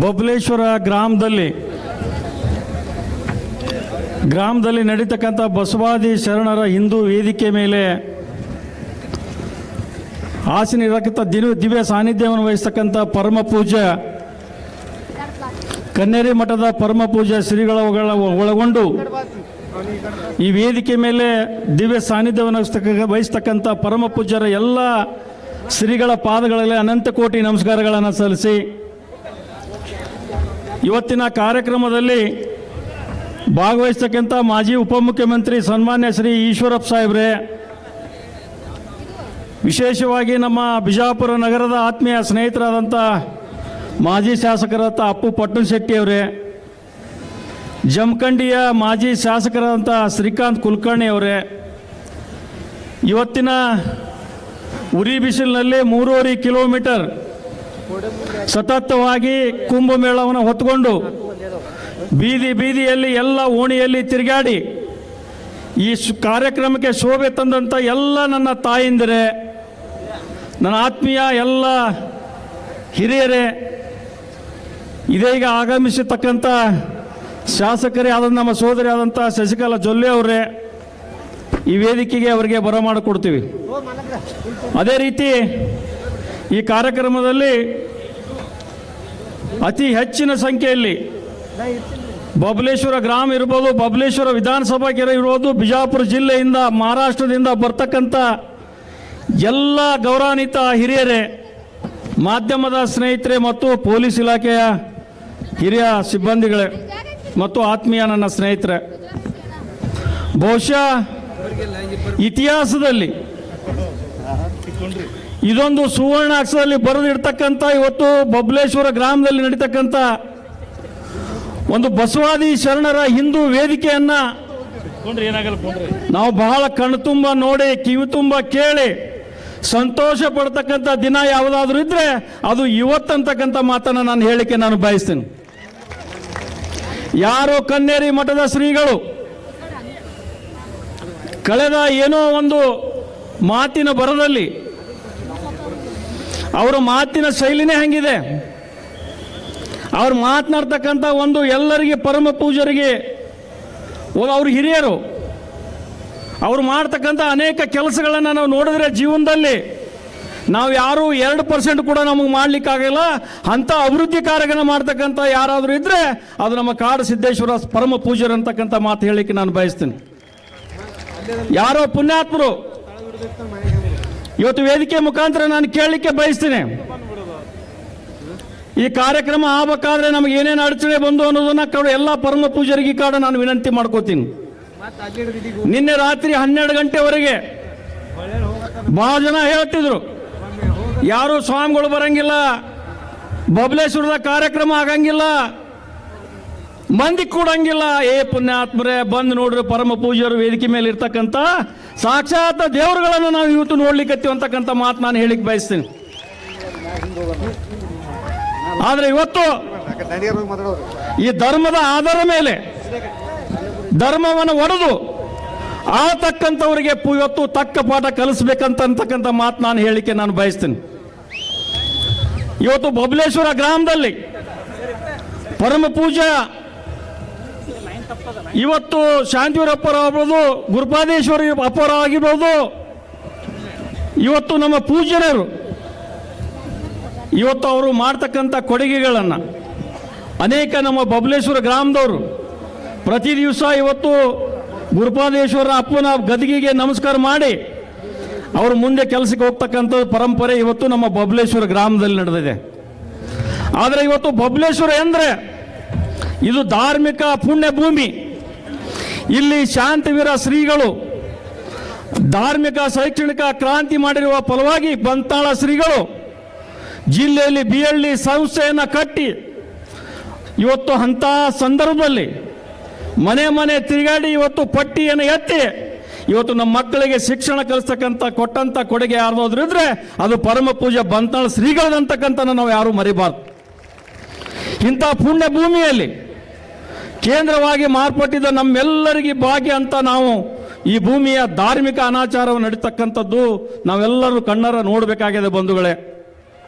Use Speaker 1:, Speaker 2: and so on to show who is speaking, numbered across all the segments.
Speaker 1: ಬಬಲೇಶ್ವರ ಗ್ರಾಮದಲ್ಲಿ ನಡೀತಕ್ಕಂಥ ಬಸವಾದಿ ಶರಣರ ಹಿಂದೂ ವೇದಿಕೆ ಮೇಲೆ ಆಸೀನರಾಗಿದ್ದ ದಿವ್ಯ ಸಾನ್ನಿಧ್ಯವನ್ನು ವಹಿಸ್ತಕ್ಕಂಥ ಪರಮ ಪೂಜ್ಯ ಕನ್ನೇರಿ ಮಠದ ಪರಮ ಪೂಜ್ಯ ಶ್ರೀಗಳ ಒಳಗೊಂಡು ಈ ವೇದಿಕೆ ಮೇಲೆ ದಿವ್ಯ ಸಾನ್ನಿಧ್ಯವನ್ನು ವಹಿಸ್ತಕ್ಕಂಥ ಪರಮ ಪೂಜ್ಯರ ಎಲ್ಲ ಶ್ರೀಗಳ ಪಾದಗಳಲ್ಲಿ ಅನಂತ ಕೋಟಿ ನಮಸ್ಕಾರಗಳನ್ನು ಸಲ್ಲಿಸಿ ಇವತ್ತಿನ ಕಾರ್ಯಕ್ರಮದಲ್ಲಿ ಭಾಗವಹಿಸ್ತಕ್ಕಂಥ ಮಾಜಿ ಉಪಮುಖ್ಯಮಂತ್ರಿ ಸನ್ಮಾನ್ಯ ಶ್ರೀ ಈಶ್ವರಪ್ಪ ಸಾಹೇಬ್ರೆ, ವಿಶೇಷವಾಗಿ ನಮ್ಮ ಬಿಜಾಪುರ ನಗರದ ಆತ್ಮೀಯ ಸ್ನೇಹಿತರಾದಂಥ ಮಾಜಿ ಶಾಸಕರಾದ ಅಪ್ಪು ಪಟ್ಟಣಶೆಟ್ಟಿ ಅವರೇ, ಜಮಖಂಡಿಯ ಮಾಜಿ ಶಾಸಕರಾದಂಥ ಶ್ರೀಕಾಂತ್ ಕುಲಕರ್ಣಿ ಅವರೇ, ಇವತ್ತಿನ ಉರಿ ಬಿಸಿಲಿನಲ್ಲಿ 3.5 ಕಿಲೋಮೀಟರ್ ಸತತವಾಗಿ ಕುಂಭಮೇಳವನ್ನು ಹೊತ್ತುಕೊಂಡು ಬೀದಿಯಲ್ಲಿ ಎಲ್ಲ ಓಣಿಯಲ್ಲಿ ತಿರುಗಾಡಿ ಈ ಕಾರ್ಯಕ್ರಮಕ್ಕೆ ಶೋಭೆ ತಂದಂಥ ಎಲ್ಲ ನನ್ನ ತಾಯಿಂದರೆ, ನನ್ನ ಆತ್ಮೀಯ ಎಲ್ಲ ಹಿರಿಯರೇ, ಇದೀಗ ಆಗಮಿಸತಕ್ಕಂಥ ಶಾಸಕರೇ ಆದ ನಮ್ಮ ಸೋದರಿ ಆದಂಥ ಶಶಿಕಲಾ ಜೊಲ್ಲೆ ಅವರೇ, ಈ ವೇದಿಕೆಗೆ ಅವರಿಗೆ ಬರಮಾಡಿಕೊಡ್ತೀವಿ. ಅದೇ ರೀತಿ ಈ ಕಾರ್ಯಕ್ರಮದಲ್ಲಿ ಅತಿ ಹೆಚ್ಚಿನ ಸಂಖ್ಯೆಯಲ್ಲಿ ಬಬಲೇಶ್ವರ ಗ್ರಾಮ ಇರ್ಬೋದು, ಬಬಲೇಶ್ವರ ವಿಧಾನಸಭಾ ಕೆರೆ ಇರ್ಬೋದು, ಬಿಜಾಪುರ ಜಿಲ್ಲೆಯಿಂದ ಮಹಾರಾಷ್ಟ್ರದಿಂದ ಬರ್ತಕ್ಕಂಥ ಎಲ್ಲ ಗೌರವಾನ್ವಿತ ಹಿರಿಯರೇ, ಮಾಧ್ಯಮದ ಸ್ನೇಹಿತರೆ ಮತ್ತು ಪೊಲೀಸ್ ಇಲಾಖೆಯ ಹಿರಿಯ ಸಿಬ್ಬಂದಿಗಳೇ ಮತ್ತು ಆತ್ಮೀಯ ನನ್ನ ಸ್ನೇಹಿತರೆ, ಬಹುಶಃ ಇತಿಹಾಸದಲ್ಲಿ ಇದೊಂದು ಸುವರ್ಣ ಅಕ್ಷರದಲ್ಲಿ ಬರೆದಿಡ್ತಕ್ಕಂಥ ಇವತ್ತು ಬಬಲೇಶ್ವರ ಗ್ರಾಮದಲ್ಲಿ ನಡೀತಕ್ಕಂಥ ಒಂದು ಬಸವಾದಿ ಶರಣರ ಹಿಂದೂ ವೇದಿಕೆಯನ್ನ ನಾವು ಬಹಳ ಕಣ್ಣು ತುಂಬ ನೋಡಿ, ಕಿವಿ ತುಂಬ ಕೇಳಿ ಸಂತೋಷ ಪಡ್ತಕ್ಕಂಥ ದಿನ ಯಾವುದಾದ್ರೂ ಇದ್ರೆ ಅದು ಇವತ್ತಂತಕ್ಕಂಥ ಮಾತನ್ನು ನಾನು ಹೇಳಿಕೆ ನಾನು ಬಯಸ್ತೇನೆ. ಯಾರೋ ಕನ್ನೇರಿ ಮಠದ ಶ್ರೀಗಳು ಕಳೆದ ಏನೋ ಒಂದು ಮಾತಿನ ಬರದಲ್ಲಿ, ಅವರ ಮಾತಿನ ಶೈಲಿನೇ ಹಂಗಿದೆ, ಅವ್ರು ಮಾತನಾಡ್ತಕ್ಕಂಥ ಒಂದು ಎಲ್ಲರಿಗೆ ಪರಮ ಪೂಜರಿಗೆ ಅವ್ರ ಹಿರಿಯರು ಅವ್ರು ಮಾಡ್ತಕ್ಕಂಥ ಅನೇಕ ಕೆಲಸಗಳನ್ನು ನಾವು ನೋಡಿದ್ರೆ ಜೀವನದಲ್ಲಿ ನಾವು ಯಾರು 2% ಕೂಡ ನಮಗೆ ಮಾಡ್ಲಿಕ್ಕಾಗಲ್ಲ. ಅಂಥ ಅಭಿವೃದ್ಧಿ ಕಾರ್ಯಗಳನ್ನು ಮಾಡ್ತಕ್ಕಂಥ ಯಾರಾದರೂ ಇದ್ರೆ ಅದು ನಮ್ಮ ಕಾಡು ಸಿದ್ದೇಶ್ವರ ಪರಮ ಪೂಜರು ಅಂತಕ್ಕಂಥ ಮಾತು ಹೇಳಲಿಕ್ಕೆ ನಾನು ಬಯಸ್ತೀನಿ. ಯಾರೋ ಪುಣ್ಯಾತ್ಮರು ಇವತ್ತು ವೇದಿಕೆ ಮುಖಾಂತರ ನಾನು ಕೇಳಲಿಕ್ಕೆ ಬಯಸ್ತೀನಿ, ಈ ಕಾರ್ಯಕ್ರಮ ಆಗಬೇಕಾದ್ರೆ ನಮಗೆ ಏನೇನು ಅಡಚಣೆ ಬಂದು ಅನ್ನೋದನ್ನ ಎಲ್ಲ ಪರಮ ಪೂಜರಿಗೆ ಕಾಡ ನಾನು ವಿನಂತಿ ಮಾಡ್ಕೋತೀನಿ. ನಿನ್ನೆ ರಾತ್ರಿ 12 ಗಂಟೆವರೆಗೆ ಬಹಳ ಜನ ಹೇಳ್ತಿದ್ರು, ಯಾರು ಸ್ವಾಮಿಗಳು ಬರಂಗಿಲ್ಲ, ಬಬಲೇಶ್ವರದ ಕಾರ್ಯಕ್ರಮ ಆಗಂಗಿಲ್ಲ, ಮಂದಿ ಕೂಡಂಗಿಲ್ಲ. ಪುಣ್ಯಾತ್ಮರೇ, ಬಂದು ನೋಡ್ರಿ, ಪರಮ ಪೂಜ್ಯರು ವೇದಿಕೆ ಮೇಲೆ ಇರ್ತಕ್ಕಂಥ ಸಾಕ್ಷಾತ್ ದೇವರುಗಳನ್ನು ನಾವು ಇವತ್ತು ನೋಡ್ಲಿಕ್ಕೆ ಅಂತಕ್ಕಂಥ ಮಾತು ನಾನು ಹೇಳಿಕ್ ಬಯಸ್ತೀನಿ. ಆದ್ರೆ ಇವತ್ತು ಈ ಧರ್ಮದ ಆಧಾರ ಮೇಲೆ ಧರ್ಮವನ್ನು ಒಡೆದು ಆತಕ್ಕಂಥವರಿಗೆ ಇವತ್ತು ತಕ್ಕ ಪಾಠ ಕಲಿಸ್ಬೇಕಂತಕ್ಕಂಥ ಮಾತು ನಾನು ಹೇಳಿಕೆ ನಾನು ಬಯಸ್ತೀನಿ. ಇವತ್ತು ಬಬಲೇಶ್ವರ ಗ್ರಾಮದಲ್ಲಿ ಪರಮ ಪೂಜ ಇವತ್ತು ಶಾಂತಿವರ ಅಪ್ಪರ ಆಗ್ಬೋದು, ಗುರುಪಾದೇಶ್ವರಿ ಅಪ್ಪರ ಆಗಿರ್ಬೋದು, ಇವತ್ತು ನಮ್ಮ ಪೂಜ್ಯರು ಇವತ್ತು ಅವರು ಮಾಡ್ತಕ್ಕಂಥ ಕೊಡುಗೆಗಳನ್ನು ಅನೇಕ ನಮ್ಮ ಬಬಲೇಶ್ವರ ಗ್ರಾಮದವರು ಪ್ರತಿ ದಿವಸ ಇವತ್ತು ಗುರುಪಾದೇಶ್ವರ ಅಪ್ಪನ ಗದಿಗೆಗೆ ನಮಸ್ಕಾರ ಮಾಡಿ ಅವರು ಮುಂದೆ ಕೆಲಸಕ್ಕೆ ಹೋಗ್ತಕ್ಕಂಥ ಪರಂಪರೆ ಇವತ್ತು ನಮ್ಮ ಬಬಲೇಶ್ವರ ಗ್ರಾಮದಲ್ಲಿ ನಡೆದಿದೆ. ಆದರೆ ಇವತ್ತು ಬಬಲೇಶ್ವರ ಎಂದರೆ ಇದು ಧಾರ್ಮಿಕ ಪುಣ್ಯ ಭೂಮಿ. ಇಲ್ಲಿ ಶಾಂತಿವೀರ ಶ್ರೀಗಳು ಧಾರ್ಮಿಕ ಶೈಕ್ಷಣಿಕ ಕ್ರಾಂತಿ ಮಾಡಿರುವ ಫಲವಾಗಿ ಬಂತಾಳ ಶ್ರೀಗಳು ಜಿಲ್ಲೆಯಲ್ಲಿ ಬಿಎಲ್ಡಿ ಸಂಸ್ಥೆಯನ್ನು ಕಟ್ಟಿ ಇವತ್ತು ಅಂಥ ಸಂದರ್ಭದಲ್ಲಿ ಮನೆ ತಿರುಗಾಡಿ ಇವತ್ತು ಪಟ್ಟಿಯನ್ನು ಎತ್ತಿ ಇವತ್ತು ನಮ್ಮ ಮಕ್ಕಳಿಗೆ ಶಿಕ್ಷಣ ಕಲಿಸ್ತಕ್ಕಂಥ ಕೊಟ್ಟಂಥ ಕೊಡುಗೆ ಯಾರಾದ್ರೂ ಇದ್ರೆ ಅದು ಪರಮ ಪೂಜೆ ಬಂತಾಳ ಶ್ರೀಗಳಂತಕ್ಕಂಥ ನಾವು ಯಾರು ಮರಿಬಾರ್ದು. ಇಂಥ ಪುಣ್ಯ ಭೂಮಿಯಲ್ಲಿ ಕೇಂದ್ರವಾಗಿ ಮಾರ್ಪಟ್ಟಿದ್ದ ನಮ್ಮೆಲ್ಲರಿಗೆ ಭಾಗ್ಯ ಅಂತ ನಾವು ಈ ಭೂಮಿಯ ಧಾರ್ಮಿಕ ಅನಾಚಾರವನ್ನು ನಡೀತಕ್ಕಂಥದ್ದು ನಾವೆಲ್ಲರೂ ಕಣ್ಣಾರ ನೋಡಬೇಕಾಗಿದೆ ಬಂಧುಗಳೇ.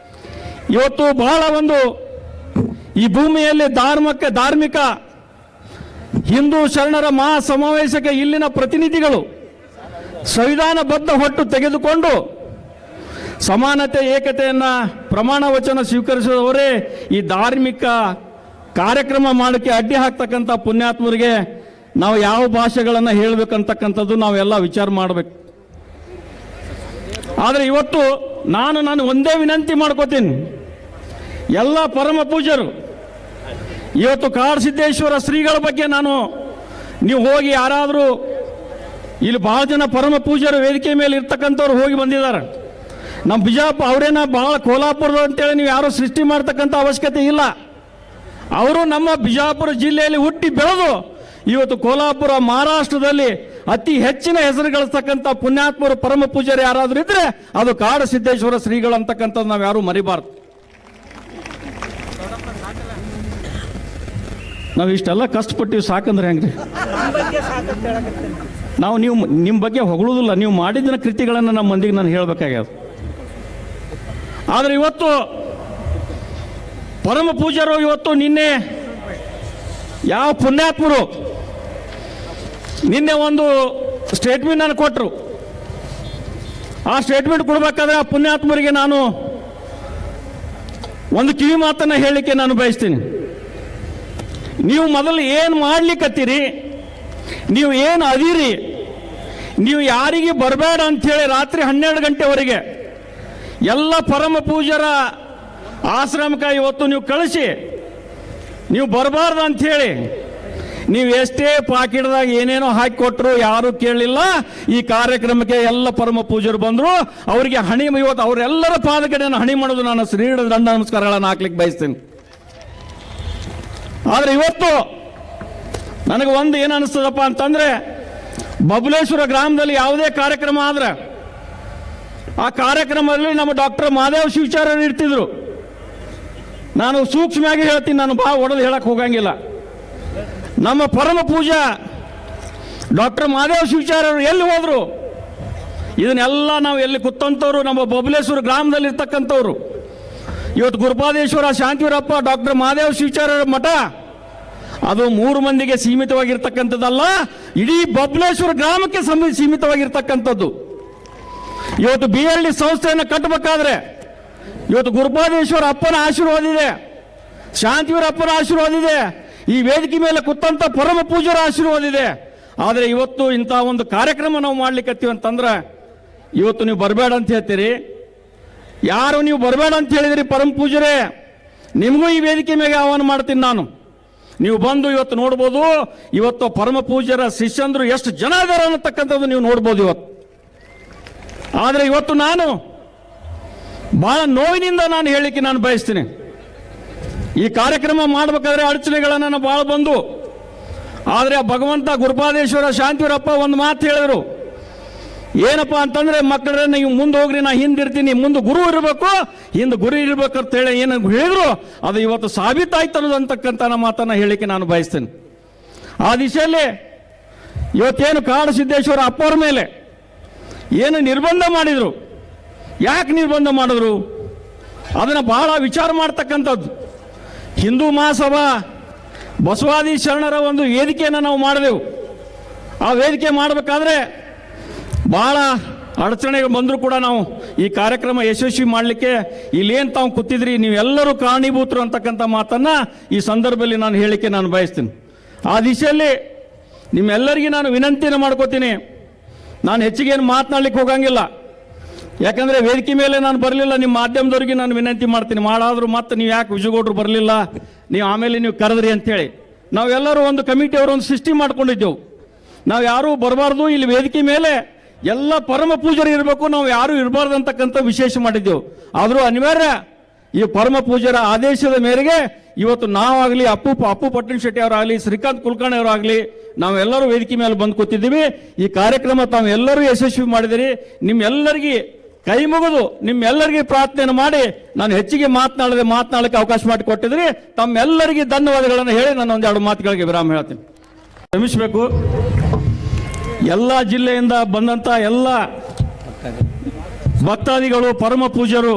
Speaker 1: ಇವತ್ತು ಬಹಳ ಒಂದು ಈ ಭೂಮಿಯಲ್ಲಿ ಧಾರ್ಮಿಕ ಹಿಂದೂ ಶರಣರ ಮಹಾ ಸಮಾವೇಶಕ್ಕೆ ಇಲ್ಲಿನ ಪ್ರತಿನಿಧಿಗಳು ಸಂವಿಧಾನಬದ್ಧ ಹೊಟ್ಟು ತೆಗೆದುಕೊಂಡು ಸಮಾನತೆ ಏಕತೆಯನ್ನ ಪ್ರಮಾಣ ವಚನ ಸ್ವೀಕರಿಸಿದವರೇ ಈ ಧಾರ್ಮಿಕ ಕಾರ್ಯಕ್ರಮ ಮಾಡೋಕ್ಕೆ ಅಡ್ಡಿ ಹಾಕ್ತಕ್ಕಂಥ ಪುಣ್ಯಾತ್ಮರಿಗೆ ನಾವು ಯಾವ ಭಾಷೆಗಳನ್ನು ಹೇಳಬೇಕಂತಕ್ಕಂಥದ್ದು ನಾವೆಲ್ಲ ವಿಚಾರ ಮಾಡಬೇಕು. ಆದರೆ ಇವತ್ತು ನಾನು ಒಂದೇ ವಿನಂತಿ ಮಾಡ್ಕೋತೀನಿ, ಎಲ್ಲ ಪರಮ ಪೂಜ್ಯರು ಇವತ್ತು ಕಾಡಸಿದ್ದೇಶ್ವರ ಶ್ರೀಗಳ ಬಗ್ಗೆ ನೀವು ಹೋಗಿ ಯಾರಾದರೂ ಇಲ್ಲಿ ಬಹಳ ಜನ ಪರಮ ಪೂಜ್ಯರು ವೇದಿಕೆ ಮೇಲೆ ಇರ್ತಕ್ಕಂಥವ್ರು ಹೋಗಿ ಬಂದಿದ್ದಾರೆ. ನಮ್ಮ ಬಿಜಾಪುರ ಅವರೇನ ಬಹಳ ಕೋಲಾಪುರದ ಅಂತೇಳಿ ನೀವು ಯಾರು ಸೃಷ್ಟಿ ಮಾಡ್ತಕ್ಕಂಥ ಅವಶ್ಯಕತೆ ಇಲ್ಲ. ಅವರು ನಮ್ಮ ಬಿಜಾಪುರ ಜಿಲ್ಲೆಯಲ್ಲಿ ಹುಟ್ಟಿ ಬೆಳೆದು ಇವತ್ತು ಕೋಲಾಪುರ ಮಹಾರಾಷ್ಟ್ರದಲ್ಲಿ ಅತಿ ಹೆಚ್ಚಿನ ಹೆಸರು ಗಳಿಸ್ತಕ್ಕಂಥ ಪುಣ್ಯಾತ್ಮರು ಪರಮ ಪೂಜ್ಯರು ಯಾರಾದರೂ ಇದ್ರೆ ಅದು ಕಾಡಸಿದ್ದೇಶ್ವರ ಶ್ರೀಗಳು ಅಂತಕ್ಕಂಥದ್ದು ನಾವು ಯಾರು ಮರಿಬಾರ್ದು. ನಾವು ಇಷ್ಟೆಲ್ಲ ಕಷ್ಟಪಟ್ಟಿವಿ ಸಾಕಂದ್ರೆ ಹೆಂಗ್ರಿ? ನೀವು ನಿಮ್ಮ ಬಗ್ಗೆ ಹೊಗಳುವುದಿಲ್ಲ, ನೀವು ಮಾಡಿದ ಕೃತಿಗಳನ್ನು ನಮ್ಮ ಮಂದಿಗೆ ನಾನು ಹೇಳಬೇಕಾಗ್ಯದ. ಆದರೆ ಇವತ್ತು ಪರಮ ಪೂಜ್ಯರು ಇವತ್ತು ನಿನ್ನೆ ಯಾವ ಪುಣ್ಯಾತ್ಮರು ನಿನ್ನೆ ಒಂದು ಸ್ಟೇಟ್ಮೆಂಟ್ ನಾನು ಕೊಟ್ಟರು. ಆ ಸ್ಟೇಟ್ಮೆಂಟ್ ಕೊಡಬೇಕಾದ್ರೆ ಆ ಪುಣ್ಯಾತ್ಮರಿಗೆ ನಾನು ಒಂದು ಕಿವಿ ಮಾತನ್ನು ಹೇಳಲಿಕ್ಕೆ ನಾನು ಬಯಸ್ತೀನಿ. ನೀವು ಮೊದಲು ಏನು ಮಾಡ್ಲಿಕ್ಕತ್ತೀರಿ, ನೀವು ಏನು ಅದೀರಿ, ನೀವು ಯಾರಿಗೆ ಬರಬೇಡ ಅಂಥೇಳಿ ರಾತ್ರಿ 12 ಗಂಟೆವರೆಗೆ ಎಲ್ಲ ಪರಮ ಪೂಜ್ಯರ ಆಶ್ರಮಕ್ಕೆ ಇವತ್ತು ನೀವು ಕಳಿಸಿ ನೀವು ಬರಬಾರ್ದು ಅಂಥೇಳಿ ನೀವು ಎಷ್ಟೇ ಪಾಕಿಟ್ದಾಗ ಏನೇನೋ ಹಾಕಿಕೊಟ್ರು ಯಾರು ಕೇಳಲಿಲ್ಲ. ಈ ಕಾರ್ಯಕ್ರಮಕ್ಕೆ ಎಲ್ಲ ಪರಮ ಪೂಜ್ಯರು ಬಂದರು. ಅವರಿಗೆ ಇವತ್ತು ಅವರೆಲ್ಲರ ಪಾದಕಡೆಯನ್ನು ಹಣಿ ಮಾಡೋದು ನಾನು ಶ್ರೀಗಳ ದಂಡ ನಮಸ್ಕಾರಗಳನ್ನು ಹಾಕ್ಲಿಕ್ಕೆ ಬಯಸ್ತೀನಿ. ಆದರೆ ಇವತ್ತು ನನಗೆ ಒಂದು ಏನು ಅನಿಸ್ತದಪ್ಪ ಅಂತಂದ್ರೆ, ಬಬಲೇಶ್ವರ ಗ್ರಾಮದಲ್ಲಿ ಯಾವುದೇ ಕಾರ್ಯಕ್ರಮ ಆದ್ರೆ ಆ ಕಾರ್ಯಕ್ರಮದಲ್ಲಿ ನಮ್ಮ ಡಾಕ್ಟರ್ ಮಹಾದೇವ್ ಶಿವಾಚಾರ್ಯರು ಇರ್ತಿದ್ರು. ನಾನು ಸೂಕ್ಷ್ಮವಾಗಿ ಹೇಳ್ತೀನಿ, ನಾನು ಬಾ ಒಡೆದು ಹೇಳಕ್ಕೆ ಹೋಗಂಗಿಲ್ಲ. ನಮ್ಮ ಪರಮ ಪೂಜಾ ಡಾಕ್ಟರ್ ಮಹಾದೇವ್ ಶಿವಾಚಾರ್ಯರು ಎಲ್ಲಿ ಹೋದ್ರು? ಇದನ್ನೆಲ್ಲ ನಾವು ಎಲ್ಲಿ ಕೂತಂತವ್ರು ನಮ್ಮ ಬಬಲೇಶ್ವರ ಗ್ರಾಮದಲ್ಲಿ ಇರ್ತಕ್ಕಂಥವ್ರು. ಇವತ್ತು ಗುರುಪಾದೇಶ್ವರ ಶಾಂತಿವೀರಪ್ಪ ಡಾಕ್ಟರ್ ಮಹಾದೇವ್ ಶಿವಾಚಾರ್ಯರ ಮಠ ಅದು 3 ಮಂದಿಗೆ ಸೀಮಿತವಾಗಿರ್ತಕ್ಕಂಥದ್ದಲ್ಲ, ಇಡೀ ಬಬಲೇಶ್ವರ ಗ್ರಾಮಕ್ಕೆ ಸೀಮಿತವಾಗಿರ್ತಕ್ಕಂಥದ್ದು. ಇವತ್ತು BLD ಸಂಸ್ಥೆಯನ್ನು ಕಟ್ಟಬೇಕಾದ್ರೆ ಇವತ್ತು ಗುರುಪಾದೇಶ್ವರ ಅಪ್ಪನ ಆಶೀರ್ವಾದ ಇದೆ, ಶಾಂತಿವೀರಪ್ಪನ ಆಶೀರ್ವಾದ ಇದೆ, ಈ ವೇದಿಕೆ ಮೇಲೆ ಕೂತಂತ ಪರಮ ಪೂಜ್ಯರ ಆಶೀರ್ವಾದ ಇದೆ. ಆದರೆ ಇವತ್ತು ಇಂಥ ಒಂದು ಕಾರ್ಯಕ್ರಮ ನಾವು ಮಾಡ್ಲಿಕ್ಕತ್ತೀವಿ ಅಂತಂದ್ರೆ ಇವತ್ತು ನೀವು ಬರಬೇಡ ಅಂತ ಹೇಳ್ತೀರಿ. ಯಾರು ನೀವು ಬರಬೇಡ ಅಂತ ಹೇಳಿದ್ರಿ ಪರಮ ಪೂಜ್ಯರೇ, ನಿಮಗೂ ಈ ವೇದಿಕೆ ಮೇಲೆ ಆಹ್ವಾನ ಮಾಡ್ತೀನಿ ನಾನು. ನೀವು ಬಂದು ಇವತ್ತು ನೋಡ್ಬೋದು, ಇವತ್ತು ಪರಮ ಪೂಜ್ಯರ ಶಿಷ್ಯಂದ್ರು ಎಷ್ಟು ಜನ ಇದ್ದಾರೆ ಅನ್ನತಕ್ಕಂಥದ್ದು ನೀವು ನೋಡ್ಬೋದು ಇವತ್ತು. ಆದರೆ ಇವತ್ತು ನಾನು ಬಹಳ ನೋವಿನಿಂದ ನಾನು ಹೇಳಿಕೆ ನಾನು ಬಯಸ್ತೀನಿ. ಈ ಕಾರ್ಯಕ್ರಮ ಮಾಡಬೇಕಾದ್ರೆ ಅಡಚಣೆಗಳನ್ನು ಬಹಳ ಬಂದು, ಆದರೆ ಭಗವಂತ ಗುರುಪಾದೇಶ್ವರ ಶಾಂತಿವೀರಪ್ಪ ಒಂದು ಮಾತು ಹೇಳಿದರು. ಏನಪ್ಪ ಅಂತಂದ್ರೆ, ಮಕ್ಕಳೇ ನೀವು ಮುಂದೆ ಹೋಗ್ರಿ, ನಾ ಹಿಂದಿರ್ತೀನಿ, ಮುಂದೆ ಗುರು ಇರಬೇಕು, ಹಿಂದೆ ಗುರು ಇರ್ಬೇಕಂತ ಹೇಳಿ ಏನು ಹೇಳಿದ್ರು ಅದು ಇವತ್ತು ಸಾಬೀತಾಯ್ತಲ್ಲದು ಅಂತಕ್ಕಂಥ ಮಾತನ್ನು ಹೇಳಿಕೆ ನಾನು ಬಯಸ್ತೇನೆ. ಆ ದಿಶೆಯಲ್ಲಿ ಇವತ್ತೇನು ಕಾಡಸಿದ್ದೇಶ್ವರ ಅಪ್ಪವ್ರ ಮೇಲೆ ಏನು ನಿರ್ಬಂಧ ಮಾಡಿದ್ರು, ಯಾಕೆ ನಿರ್ಬಂಧ ಮಾಡಿದ್ರು ಅದನ್ನು ಬಹಳ ವಿಚಾರ ಮಾಡ್ತಕ್ಕಂಥದ್ದು. ಹಿಂದೂ ಮಹಾಸಭಾ ಬಸವಾದಿ ಶರಣರ ಒಂದು ವೇದಿಕೆಯನ್ನು ನಾವು ಮಾಡಿದೆವು. ಆ ವೇದಿಕೆ ಮಾಡಬೇಕಾದ್ರೆ ಬಹಳ ಅಡಚಣೆಗಳು ಬಂದರೂ ಕೂಡ ನಾವು ಈ ಕಾರ್ಯಕ್ರಮ ಯಶಸ್ವಿ ಮಾಡಲಿಕ್ಕೆ ಇಲ್ಲೇನು ತಾವು ಕೂತಿದ್ರಿ ನೀವೆಲ್ಲರೂ ಕಾರಣೀಭೂತರು ಅಂತಕ್ಕಂಥ ಮಾತನ್ನು ಈ ಸಂದರ್ಭದಲ್ಲಿ ನಾನು ಹೇಳಿಕೆ ನಾನು ಬಯಸ್ತೀನಿ. ಆ ದಿಶೆಯಲ್ಲಿ ನಿಮ್ಮೆಲ್ಲರಿಗೂ ನಾನು ವಿನಂತಿಯನ್ನು ಮಾಡ್ಕೋತೀನಿ. ನಾನು ಹೆಚ್ಚಿಗೆ ಏನು ಮಾತನಾಡ್ಲಿಕ್ಕೆ ಹೋಗಂಗಿಲ್ಲ, ಯಾಕಂದರೆ ವೇದಿಕೆ ಮೇಲೆ ನಾನು ಬರಲಿಲ್ಲ. ನಿಮ್ಮ ಮಾಧ್ಯಮದವ್ರಿಗೆ ನಾನು ವಿನಂತಿ ಮಾಡ್ತೀನಿ, ಮಾಡಾದರೂ ಮತ್ತೆ ನೀವು ಯಾಕೆ ವಿಜಯಗೌಡರು ಬರಲಿಲ್ಲ, ನೀವು ಆಮೇಲೆ ನೀವು ಕರೆದ್ರಿ ಅಂಥೇಳಿ ನಾವೆಲ್ಲರೂ ಒಂದು ಕಮಿಟಿಯವರು ಒಂದು ಸೃಷ್ಟಿ ಮಾಡ್ಕೊಂಡಿದ್ದೆವು. ನಾವು ಯಾರೂ ಬರಬಾರ್ದು, ಇಲ್ಲಿ ವೇದಿಕೆ ಮೇಲೆ ಎಲ್ಲ ಪರಮ ಪೂಜರು ಇರಬೇಕು, ನಾವು ಯಾರೂ ಇರಬಾರ್ದು ಅಂತಕ್ಕಂಥ ವಿಶೇಷ ಮಾಡಿದ್ದೆವು. ಆದರೂ ಅನಿವಾರ್ಯ ಈ ಪರಮ ಪೂಜ್ಯರ ಆದೇಶದ ಮೇರೆಗೆ ಇವತ್ತು ನಾವಾಗಲಿ ಅಪ್ಪು ಪಟ್ಟಣ ಶೆಟ್ಟಿ ಅವರಾಗಲಿ ಶ್ರೀಕಾಂತ್ ಕುಲಕರ್ಣಿ ಅವರಾಗಲಿ ನಾವೆಲ್ಲರೂ ವೇದಿಕೆ ಮೇಲೆ ಬಂದು ಕೂತಿದ್ದೀವಿ. ಈ ಕಾರ್ಯಕ್ರಮ ತಾವೆಲ್ಲರೂ ಯಶಸ್ವಿ ಮಾಡಿದಿರಿ. ನಿಮ್ಮೆಲ್ಲರಿಗೆ ಕೈ ಮುಗಿದು ನಿಮ್ಮೆಲ್ಲರಿಗೆ ಪ್ರಾರ್ಥನೆ ಮಾಡಿ ನಾನು ಹೆಚ್ಚಿಗೆ ಮಾತನಾಡಲಿಕ್ಕೆ ಅವಕಾಶ ಮಾಡಿಕೊಟ್ಟಿದ್ರಿ. ತಮ್ಮೆಲ್ಲರಿಗೆ ಧನ್ಯವಾದಗಳನ್ನು ಹೇಳಿ ನಾನು ಒಂದೆರಡು ಮಾತುಗಳಿಗೆ ವಿರಾಮ ಹೇಳ್ತೀನಿ. ಕ್ಷಮಿಸಬೇಕು. ಎಲ್ಲ ಜಿಲ್ಲೆಯಿಂದ ಬಂದಂತ ಎಲ್ಲ ಭಕ್ತಾದಿಗಳು, ಪರಮ ಪೂಜ್ಯರು,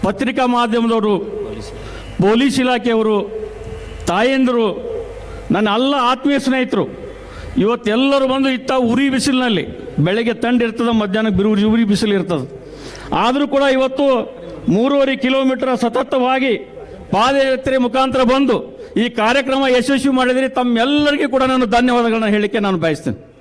Speaker 1: ಪತ್ರಿಕಾ ಮಾಧ್ಯಮದವರು, ಪೊಲೀಸ್ ಇಲಾಖೆಯವರು, ತಾಯಂದಿರು, ನನ್ನ ಎಲ್ಲ ಆತ್ಮೀಯ ಸ್ನೇಹಿತರು ಇವತ್ತೆಲ್ಲರೂ ಬಂದು ಇತ್ತ ಉರಿ ಬಿಸಿಲಿನಲ್ಲಿ, ಬೆಳಗ್ಗೆ ತಂಡಿರ್ತದೆ, ಮಧ್ಯಾಹ್ನಕ್ಕೆ ಉರಿ ಬಿಸಿಲು ಇರ್ತದೆ, ಆದರೂ ಕೂಡ ಇವತ್ತು 3.5 ಕಿಲೋಮೀಟರ್ ಸತತವಾಗಿ ಪಾದಯಾತ್ರೆ ಮುಖಾಂತರ ಬಂದು ಈ ಕಾರ್ಯಕ್ರಮ ಯಶಸ್ವಿ ಮಾಡಿದರೆ ತಮ್ಮೆಲ್ಲರಿಗೂ ಕೂಡ ನಾನು ಧನ್ಯವಾದಗಳನ್ನ ಹೇಳಲಿಕ್ಕೆ ನಾನು ಬಯಸ್ತೇನೆ.